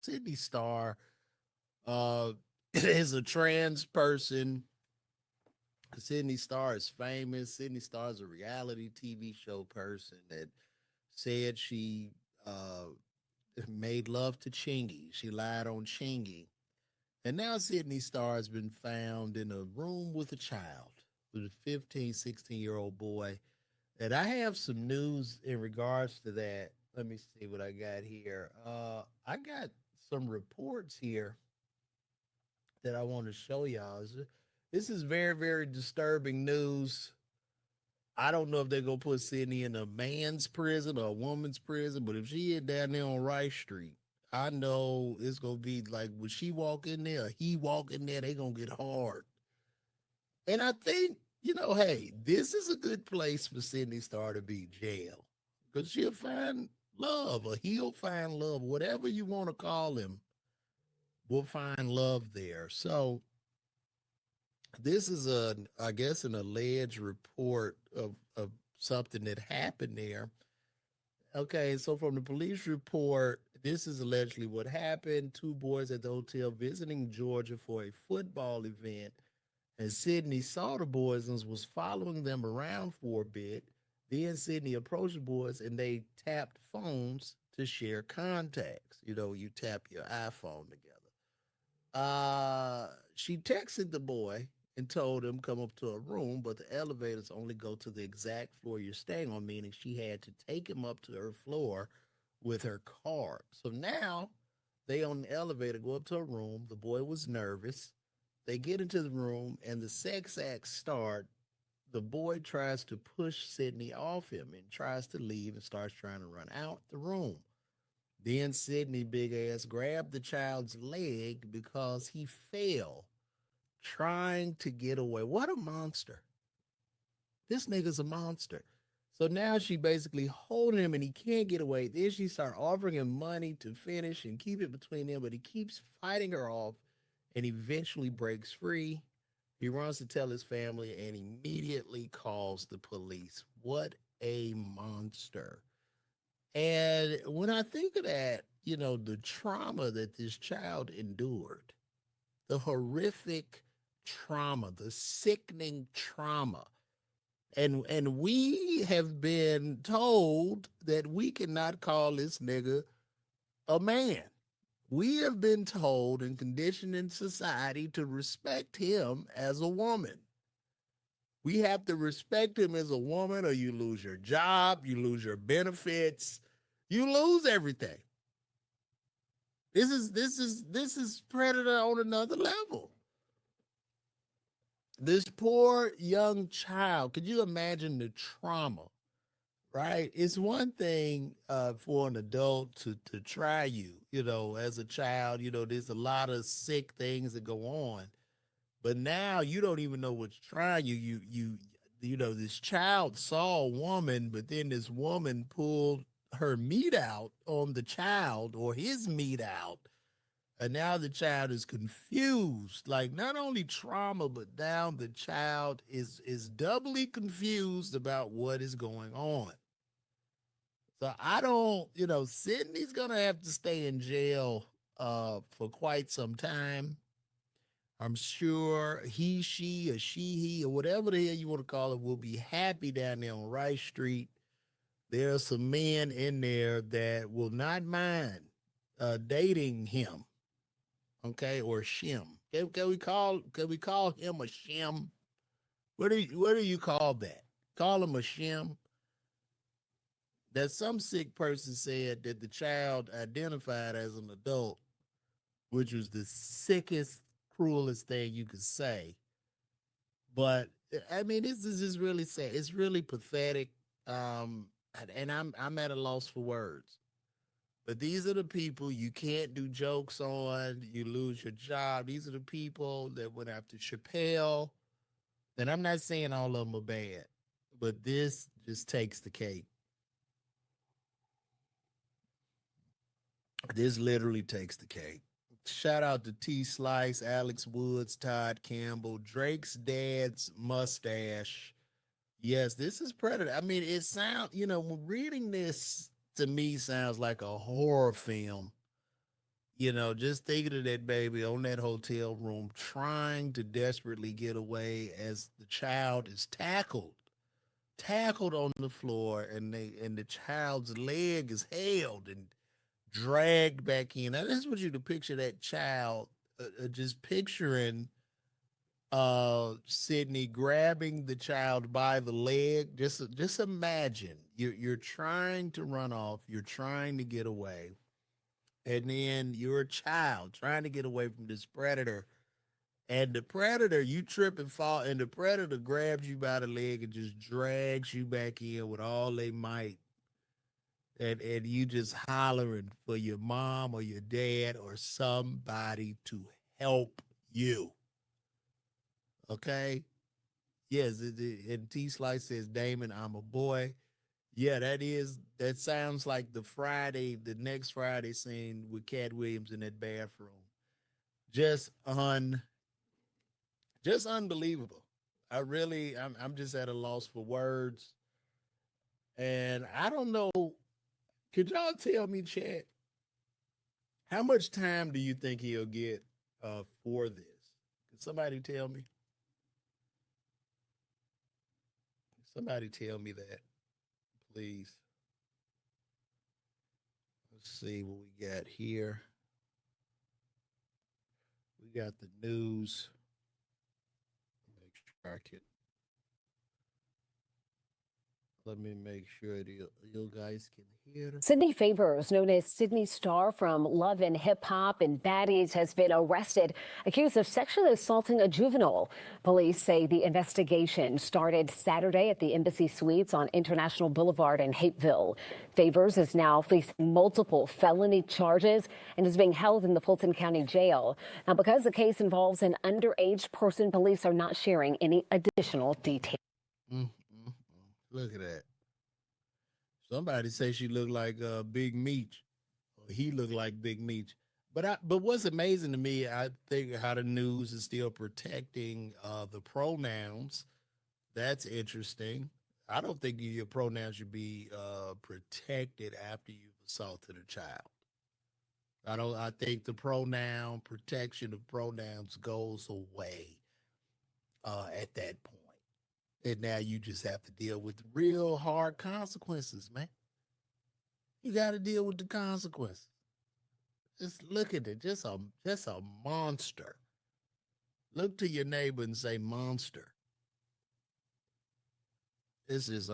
Sidney Starr uh, is a trans person. Sidney Starr is famous. Sidney Starr is a reality TV show person that said she uh, made love to Chingy. She lied on Chingy. And now Sidney Starr has been found in a room with a child, with a 15, 16-year-old boy. And I have some news in regards to that. Let me see what I got here. I got some reports here that I want to show y'all. This is very, very disturbing news. I don't know if they're gonna put Sydney in a man's prison or a woman's prison, but if she is down there on Rice Street, I know it's gonna be like when she walk in there, he walk in there, they gonna get hard. And I think, hey, this is a good place for Sydney Star to be jail. Because she'll find love or he'll find love, whatever you want to call him, will find love there. So this is I guess, an alleged report of something that happened there. Okay, so from the police report, this is allegedly what happened. Two boys at the hotel visiting Georgia for a football event, and Sydney saw the boys and was following them around for a bit. Then Sydney approached the boys and they tapped phones to share contacts. You tap your iPhone together. She texted the boy and told him come up to a room, but the elevators only go to the exact floor you're staying on, meaning she had to take him up to her floor with her card. So now they on the elevator go up to a room. The boy was nervous. They get into the room and the sex acts start. The boy tries to push Sydney off him and tries to leave and starts trying to run out the room. Then Sydney, big ass, grabbed the child's leg because he fell trying to get away. What a monster. This nigga's a monster. So now she basically holding him and he can't get away. Then she start offering him money to finish and keep it between them, but he keeps fighting her off and eventually breaks free. He runs to tell his family and immediately calls the police. What a monster. And when I think of that, the trauma that this child endured, the horrific trauma, the sickening trauma. And we have been told that we cannot call this nigga a man. We have been told and conditioned in society to respect him as a woman. We have to respect him as a woman, or you lose your job, you lose your benefits, you lose everything. This is predator on another level. This poor young child, could you imagine the trauma? Right? It's one thing for an adult to try you, as a child. There's a lot of sick things that go on, but now you don't even know what's trying you. This child saw a woman, but then this woman pulled her meat out on the child, or his meat out, and now the child is confused. Like, not only trauma, but now the child is doubly confused about what is going on. So I don't, Sydney's gonna have to stay in jail for quite some time. I'm sure he, she, or she, he, or whatever the hell you want to call it, will be happy down there on Rice Street. There are some men in there that will not mind dating him, okay, or shim. Can we call him a shim? What do you call that? Call him a shim? That some sick person said that the child identified as an adult, which was the sickest, cruelest thing you could say. But I mean, this is just really sad. It's really pathetic. And I'm at a loss for words. But these are the people you can't do jokes on. You lose your job. These are the people that went after Chappelle. And I'm not saying all of them are bad, but this just takes the cake. This literally takes the cake. Shout out to T Slice, Alex Woods, Todd Campbell, Drake's dad's mustache. Yes, this is Predator. I mean, it sounds, reading this to me sounds like a horror film. Just thinking of that baby on that hotel room, trying to desperately get away as the child is tackled on the floor, and the child's leg is held and dragged back in. Now, this is what you to picture that child, just picturing Sydney grabbing the child by the leg. Just imagine you're trying to run off, you're trying to get away, and then you're a child trying to get away from this predator. And the predator, you trip and fall, and the predator grabs you by the leg and just drags you back in with all they might. And you just hollering for your mom or your dad or somebody to help you. Okay? Yes, and T Slice says, Damon, I'm a boy. Yeah, that sounds like the next Friday scene with Cat Williams in that bathroom. Just un just unbelievable. I'm just at a loss for words. And I don't know, could y'all tell me, chat, how much time do you think he'll get for this? Can somebody tell me? Somebody tell me that, please. Let's see what we got here. We got the news. Make sure I can. Let me make sure you guys can hear. Sydney Favors, known as Sidney Starr from Love and Hip Hop and Baddies, has been arrested, accused of sexually assaulting a juvenile. Police say the investigation started Saturday at the Embassy Suites on International Boulevard in Hapeville. Favors is now facing multiple felony charges and is being held in the Fulton County Jail. Now, because the case involves an underage person, police are not sharing any additional details. Look at that. Somebody say she looked like Big Meech, or he looked like Big Meech. But what's amazing to me, I think how the news is still protecting the pronouns. That's interesting. I don't think your pronouns should be protected after you've assaulted a child. I think the pronoun protection of pronouns goes away at that point. And now you just have to deal with real hard consequences, man. You got to deal with the consequences. Just look at it, just a monster. Look to your neighbor and say monster. This is